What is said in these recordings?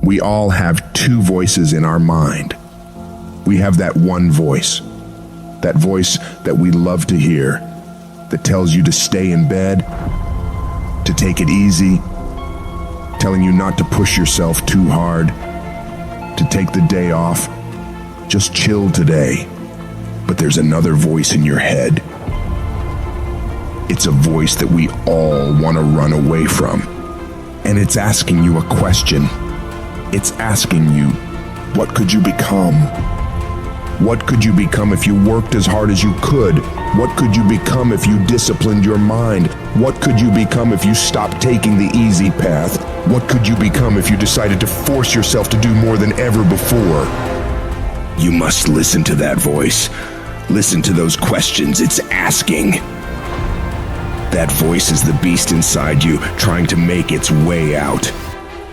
We all have two voices in our mind. We have that one voice that we love to hear, that tells you to stay in bed, to take it easy, telling you not to push yourself too hard, to take the day off, just chill today. But there's another voice in your head. It's a voice that we all want to run away from. And it's asking you a question. It's asking you, what could you become? What could you become if you worked as hard as you could? What could you become if you disciplined your mind? What could you become if you stopped taking the easy path? What could you become if you decided to force yourself to do more than ever before? You must listen to that voice. Listen to those questions it's asking. That voice is the beast inside you, trying to make its way out.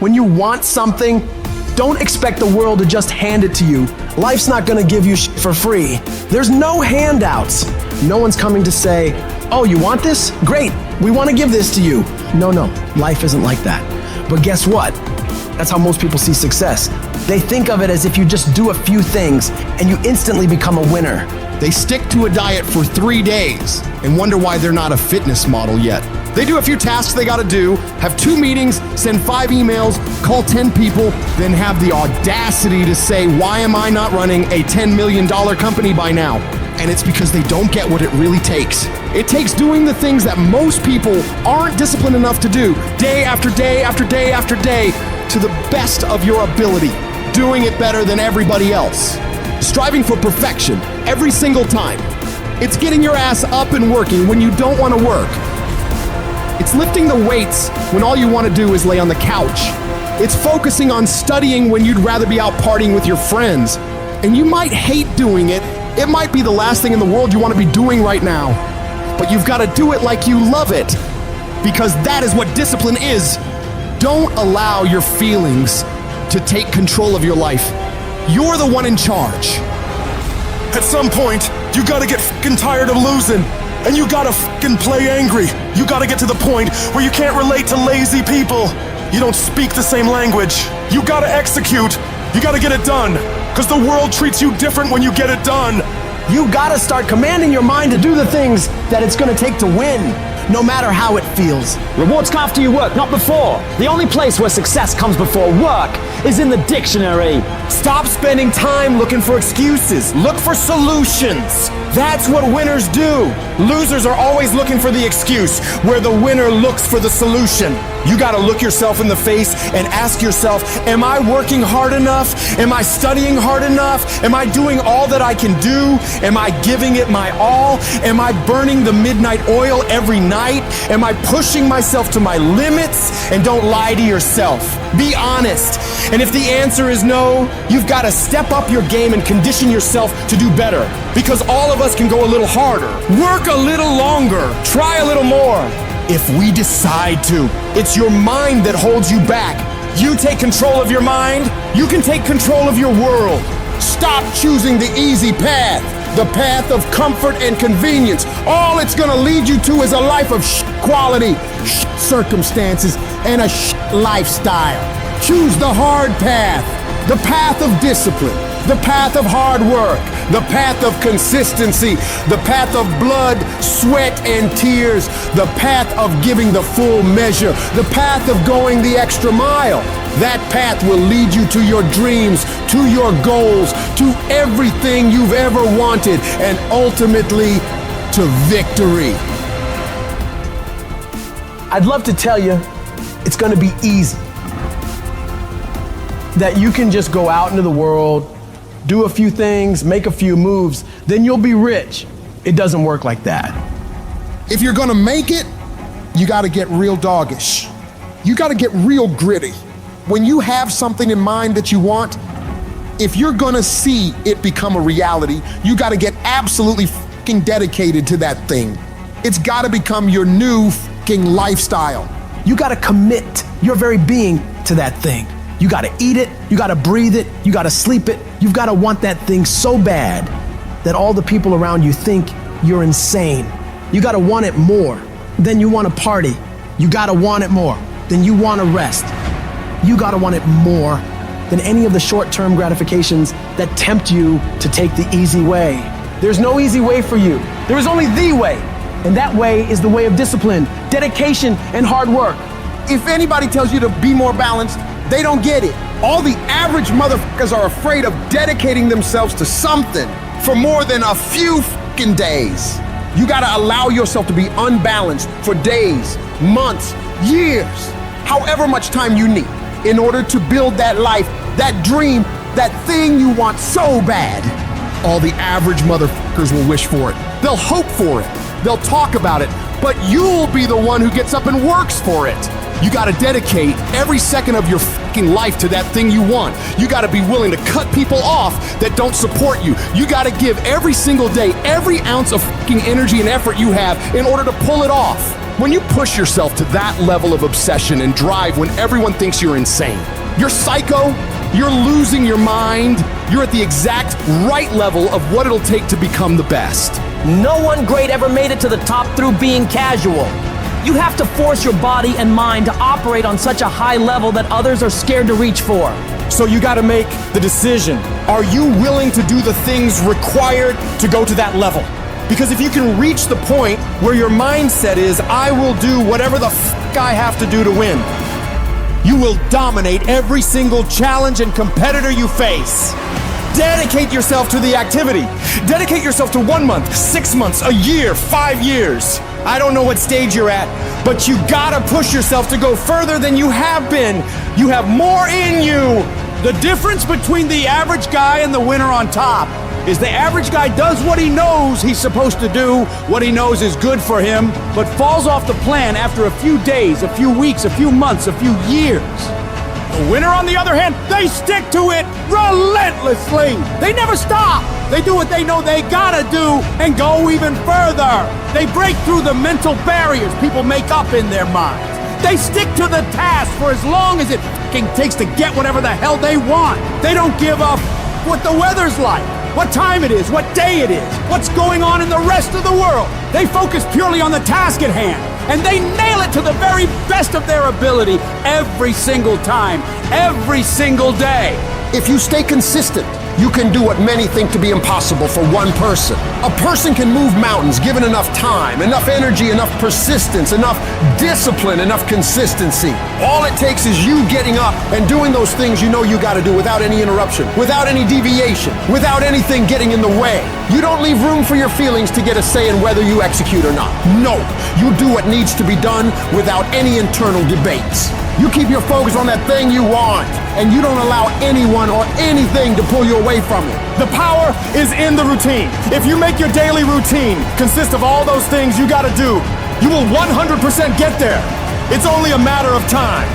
When you want something, don't expect the world to just hand it to you. Life's not gonna give you shit for free. There's no handouts. No one's coming to say, oh, you want this? Great, we wanna give this to you. No, life isn't like that. But guess what? That's how most people see success. They think of it as if you just do a few things and you instantly become a winner. They stick to a diet for 3 days and wonder why they're not a fitness model yet. They do a few tasks they gotta do, have 2 meetings, send 5 emails, call 10 people, then have the audacity to say, why am I not running a $10 million company by now? And it's because they don't get what it really takes. It takes doing the things that most people aren't disciplined enough to do, day after day after day after day, to the best of your ability, doing it better than everybody else. Striving for perfection every single time. It's getting your ass up and working when you don't want to work. It's lifting the weights when all you want to do is lay on the couch. It's focusing on studying when you'd rather be out partying with your friends. And you might hate doing it. It might be the last thing in the world you want to be doing right now. But you've got to do it like you love it. Because that is what discipline is. Don't allow your feelings to take control of your life. You're the one in charge. At some point, you gotta get fucking tired of losing. And you gotta fucking play angry. You gotta get to the point where you can't relate to lazy people. You don't speak the same language. You gotta execute. You gotta get it done. Cause the world treats you different when you get it done. You gotta start commanding your mind to do the things that it's gonna take to win, no matter how it feels. Rewards come after you work, not before. The only place where success comes before work is in the dictionary. Stop spending time looking for excuses. Look for solutions. That's what winners do. Losers are always looking for the excuse, where the winner looks for the solution. You gotta look yourself in the face and ask yourself, am I working hard enough? Am I studying hard enough? Am I doing all that I can do? Am I giving it my all? Am I burning the midnight oil every night? Am I pushing myself to my limits? And don't lie to yourself. Be honest. And if the answer is no, you've got to step up your game and condition yourself to do better. Because all of us can go a little harder, work a little longer, try a little more. If we decide to, it's your mind that holds you back. You take control of your mind, you can take control of your world. Stop choosing the easy path, the path of comfort and convenience. All it's gonna lead you to is a life of quality, circumstances, and a lifestyle. Choose the hard path, the path of discipline, the path of hard work, the path of consistency, the path of blood, sweat, and tears, the path of giving the full measure, the path of going the extra mile. That path will lead you to your dreams, to your goals, to everything you've ever wanted, and ultimately to victory. I'd love to tell you it's gonna be easy. That you can just go out into the world, do a few things, make a few moves, then you'll be rich. It doesn't work like that. If you're gonna make it, you gotta get real doggish. You gotta get real gritty. When you have something in mind that you want, if you're gonna see it become a reality, you gotta get absolutely fucking dedicated to that thing. It's gotta become your new fucking lifestyle. You gotta commit your very being to that thing. You gotta eat it, you gotta breathe it, you gotta sleep it. You've gotta want that thing so bad that all the people around you think you're insane. You gotta want it more than you wanna party. You gotta want it more than you wanna rest. You gotta want it more than any of the short-term gratifications that tempt you to take the easy way. There's no easy way for you. There is only the way. And that way is the way of discipline, dedication, and hard work. If anybody tells you to be more balanced, they don't get it. All the average motherfuckers are afraid of dedicating themselves to something for more than a few fucking days. You gotta allow yourself to be unbalanced for days, months, years, however much time you need in order to build that life, that dream, that thing you want so bad. All the average motherfuckers will wish for it. They'll hope for it. They'll talk about it, but you'll be the one who gets up and works for it. You gotta dedicate every second of your fucking life to that thing you want. You gotta be willing to cut people off that don't support you. You gotta give every single day, every ounce of fucking energy and effort you have in order to pull it off. When you push yourself to that level of obsession and drive when everyone thinks you're insane, you're psycho, you're losing your mind, you're at the exact right level of what it'll take to become the best. No one great ever made it to the top through being casual. You have to force your body and mind to operate on such a high level that others are scared to reach for. So you gotta make the decision. Are you willing to do the things required to go to that level? Because if you can reach the point where your mindset is, I will do whatever the fuck I have to do to win, you will dominate every single challenge and competitor you face. Dedicate yourself to the activity. Dedicate yourself to 1 month, 6 months, a year, 5 years. I don't know what stage you're at, but you gotta push yourself to go further than you have been. You have more in you. The difference between the average guy and the winner on top is the average guy does what he knows he's supposed to do, what he knows is good for him, but falls off the plan after a few days, a few weeks, a few months, a few years. The winner, on the other hand, they stick to it relentlessly. They never stop. They do what they know they gotta do and go even further. They break through the mental barriers people make up in their minds. They stick to the task for as long as it fucking takes to get whatever the hell they want. They don't give up what the weather's like, what time it is, what day it is, what's going on in the rest of the world. They focus purely on the task at hand, and they nail it to the very best of their ability every single time, every single day. If you stay consistent, you can do what many think to be impossible for one person. A person can move mountains given enough time, enough energy, enough persistence, enough discipline, enough consistency. All it takes is you getting up and doing those things you know you gotta do without any interruption, without any deviation, without anything getting in the way. You don't leave room for your feelings to get a say in whether you execute or not. No, you do what needs to be done without any internal debates. You keep your focus on that thing you want, and you don't allow anyone or anything to pull you away from it. The power is in the routine. If you make your daily routine consist of all those things you gotta do, you will 100% get there. It's only a matter of time.